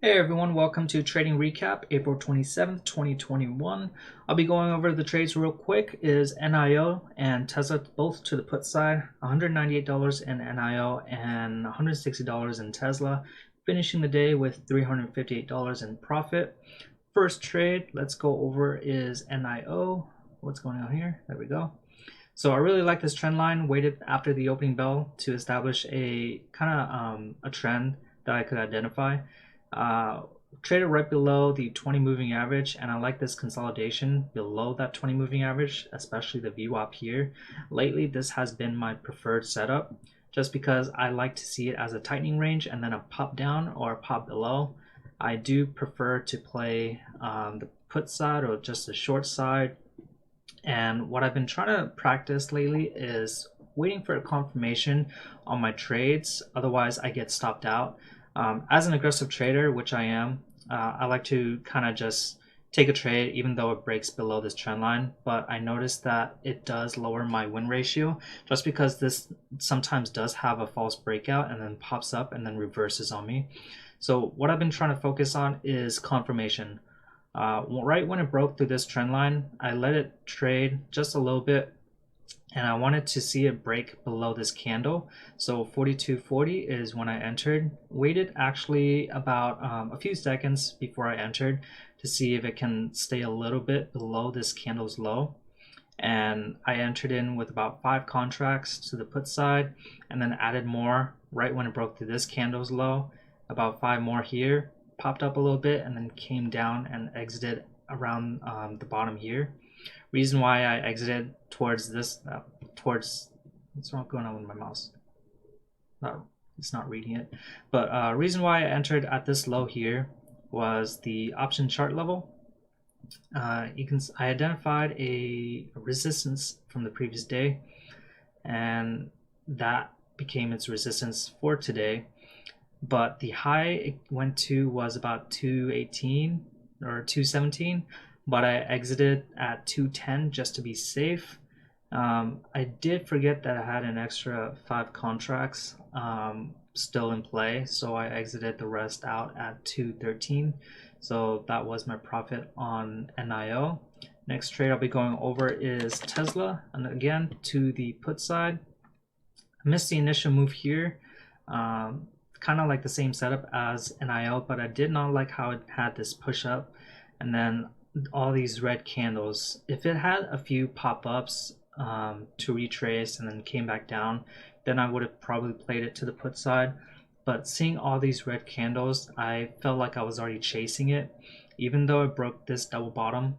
Hey everyone, welcome to Trading Recap, April 27th, 2021. I'll be going over the trades real quick. Is NIO and Tesla both to the put side, $198 in NIO and $160 in Tesla, finishing the day with $358 in profit. First trade, let's go over is NIO. What's going on here? There we go. So I really like this trend line, waited after the opening bell to establish a kind of a trend that I could identify. Traded right below the 20 moving average, and I like this consolidation below that 20 moving average, especially the VWAP here. Lately this has been my preferred setup just because I like to see it as a tightening range and then a pop down or a pop below. I do prefer to play the put side or just the short side, and what I've been trying to practice lately is waiting for a confirmation on my trades, otherwise I get stopped out. As an aggressive trader, which I am, I like to kind of just take a trade even though it breaks below this trend line, but I noticed that it does lower my win ratio just because this sometimes does have a false breakout and then pops up and then reverses on me. So what I've been trying to focus on is confirmation. Right when it broke through this trend line, I let it trade just a little bit, and I wanted to see it break below this candle. So 42.40 is when I entered. Waited actually about a few seconds before I entered to see if it can stay a little bit below this candle's low. And I entered in with about 5 contracts to the put side and then added more right when it broke through this candle's low. About 5 more here, popped up a little bit and then came down and exited around the bottom here. Reason why I exited towards this, what's wrong going on with my mouse? No, it's not reading it. But reason why I entered at this low here was the option chart level. I identified a resistance from the previous day, and that became its resistance for today. But the high it went to was about 218 or 217, but I exited at 210 just to be safe. I did forget that I had an extra 5 contracts still in play, so I exited the rest out at 213. So that was my profit on NIO. Next trade I'll be going over is Tesla, and again to the put side. I missed the initial move here. Kind of like the same setup as NIO, but I did not like how it had this push up and then all these red candles. If it had a few pop-ups to retrace and then came back down, then I would have probably played it to the put side. But seeing all these red candles, I felt like I was already chasing it. Even though it broke this double bottom,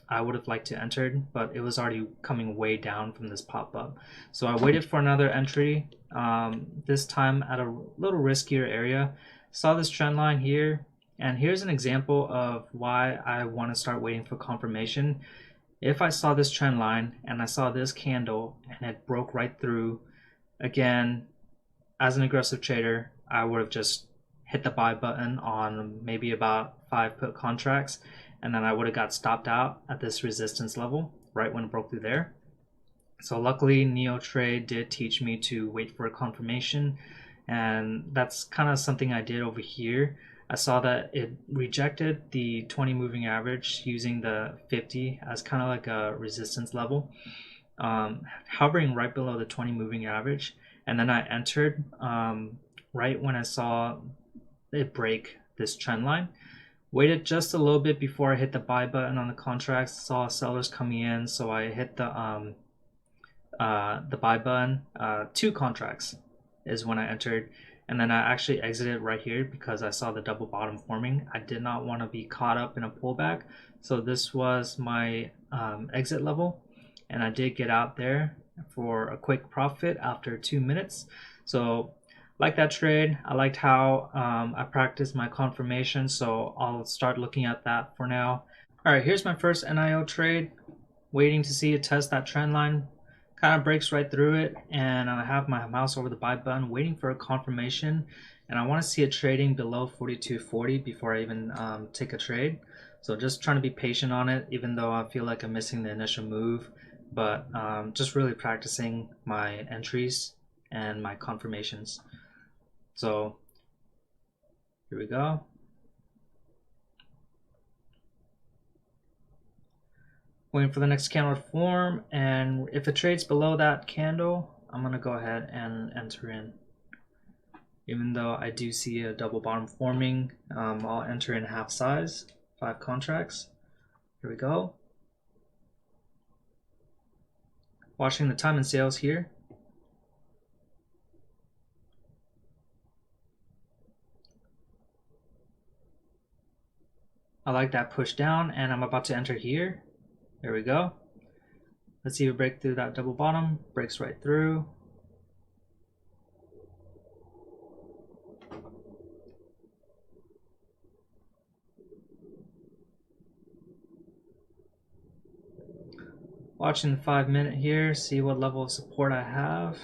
I would have liked to enter, but it was already coming way down from this pop-up. So I waited for another entry, this time at a little riskier area. Saw this trend line here, and here's an example of why I want to start waiting for confirmation. If I saw this trend line and I saw this candle and it broke right through, again, as an aggressive trader, I would have just hit the buy button on maybe about 5 put contracts, and then I would have got stopped out at this resistance level right when it broke through there. So luckily NeoTrade did teach me to wait for a confirmation, and that's kind of something I did over here. I saw that it rejected the 20 moving average using the 50 as kind of like a resistance level, hovering right below the 20 moving average, and then I entered right when I saw it break this trend line. Waited just a little bit before I hit the buy button on the contracts. Saw sellers coming in, so I hit the buy button. 2 contracts is when I entered, and then I actually exited right here because I saw the double bottom forming. I did not want to be caught up in a pullback, so this was my exit level, and I did get out there for a quick profit after 2 minutes. So like that trade. I liked how I practiced my confirmation, so I'll start looking at that for now. All right, here's my first NIO trade. Waiting to see it test that trend line. Kind of breaks right through it, and I have my mouse over the buy button waiting for a confirmation, and I want to see it trading below 42.40 before I even take a trade. So just trying to be patient on it, even though I feel like I'm missing the initial move, but just really practicing my entries and my confirmations. So here we go. Waiting for the next candle to form, and if it trades below that candle, I'm gonna go ahead and enter in. Even though I do see a double bottom forming, I'll enter in half size, 5 contracts. Here we go. Watching the time and sales here. I like that push down, and I'm about to enter here. There we go. Let's see if we break through that double bottom. Breaks right through. Watching the 5-minute here, see what level of support I have.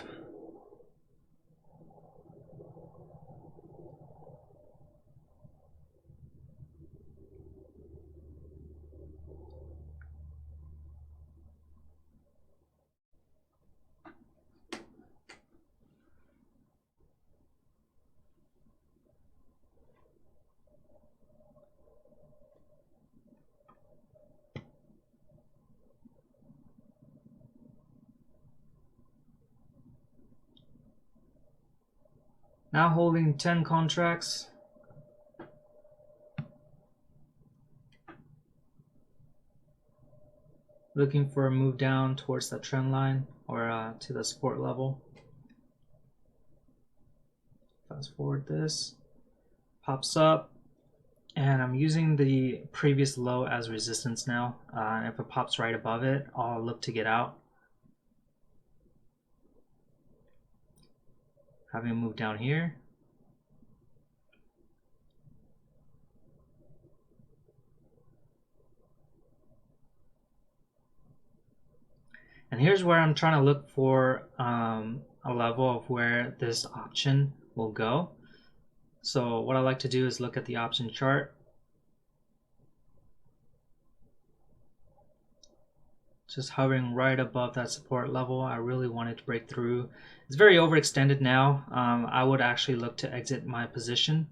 Now holding 10 contracts. Looking for a move down towards that trend line or to the support level. Fast forward this. Pops up. And I'm using the previous low as resistance now. If it pops right above it, I'll look to get out. Having a move down here. And here's where I'm trying to look for a level of where this option will go. So what I like to do is look at the option chart. Just hovering right above that support level. I really wanted to break through. It's very overextended now. I would actually look to exit my position,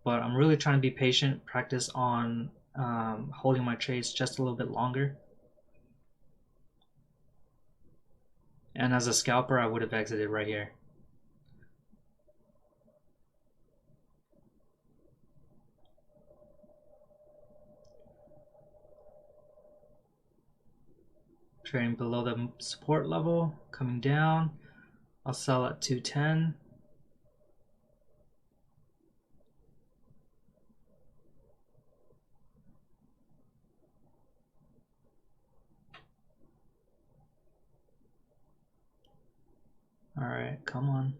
but I'm really trying to be patient, practice on holding my trades just a little bit longer. And as a scalper, I would have exited right here. Trading below the support level, coming down. I'll sell at 210. All right, come on.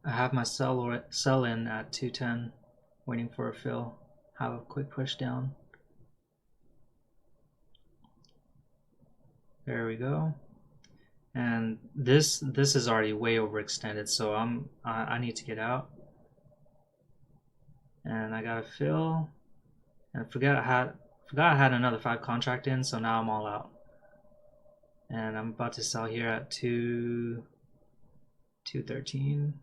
I have my sell in at 210, waiting for a fill. Have a quick push down. There we go. And this is already way overextended, so I need to get out. And I got a fill. And I forgot I had another 5 contract in, so now I'm all out. And I'm about to sell here at 213.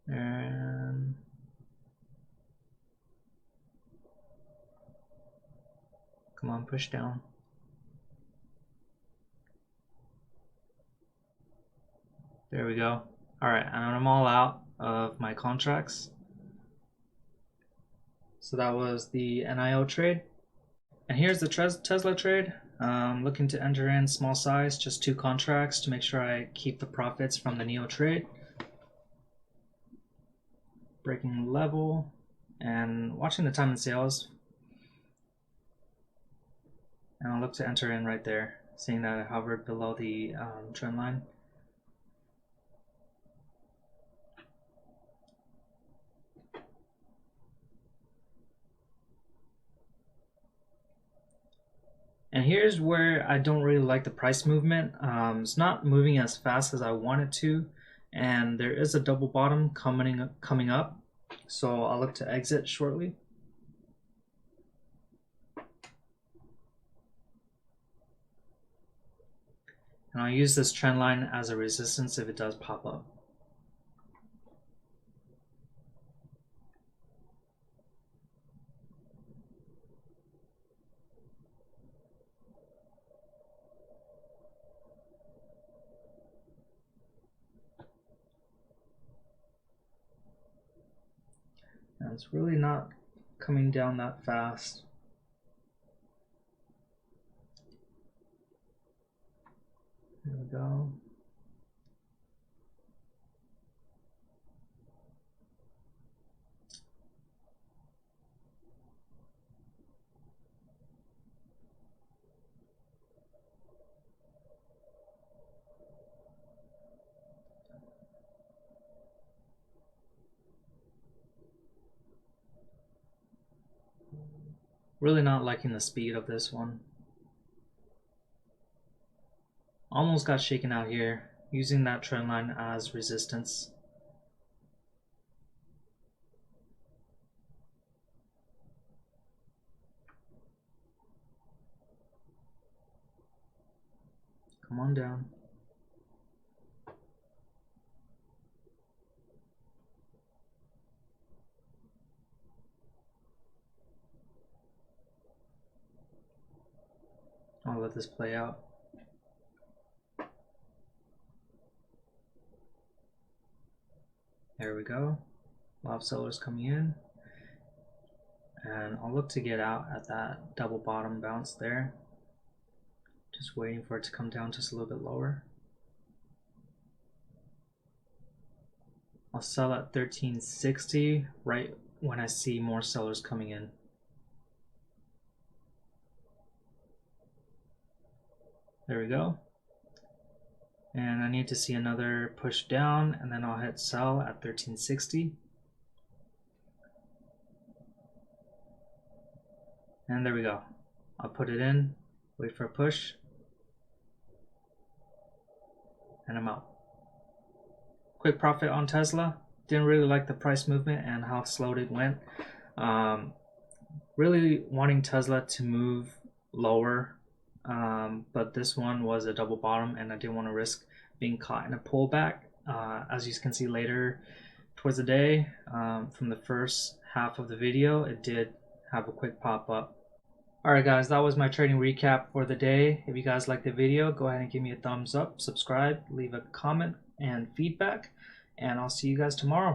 And come on, push down. There we go. All right, and I'm all out of my contracts. So that was the NIO trade. And here's the Tesla trade. Looking to enter in small size, just 2 contracts to make sure I keep the profits from the NIO trade. Breaking level and watching the time and sales. And I'll look to enter in right there, seeing that I hovered below the trend line. And here's where I don't really like the price movement. It's not moving as fast as I want it to, and there is a double bottom coming up, so I'll look to exit shortly. And I'll use this trend line as a resistance if it does pop up. it's really not coming down that fast. There we go. Really not liking the speed of this one. Almost got shaken out here, using that trend line as resistance. Come on down. I'll let this play out. There we go. A lot of sellers coming in. And I'll look to get out at that double bottom bounce there. Just waiting for it to come down just a little bit lower. I'll sell at 1360 right when I see more sellers coming in. There we go. And I need to see another push down, and then I'll hit sell at 1360. And there we go. I'll put it in, wait for a push, and I'm out. Quick profit on Tesla. Didn't really like the price movement and how slow it went. Really wanting Tesla to move lower, but this one was a double bottom and I didn't want to risk being caught in a pullback. As you can see later towards the day, from the first half of the video, it did have a quick pop up. Alright guys, that was my trading recap for the day. If you guys liked the video, go ahead and give me a thumbs up, subscribe, leave a comment and feedback, and I'll see you guys tomorrow.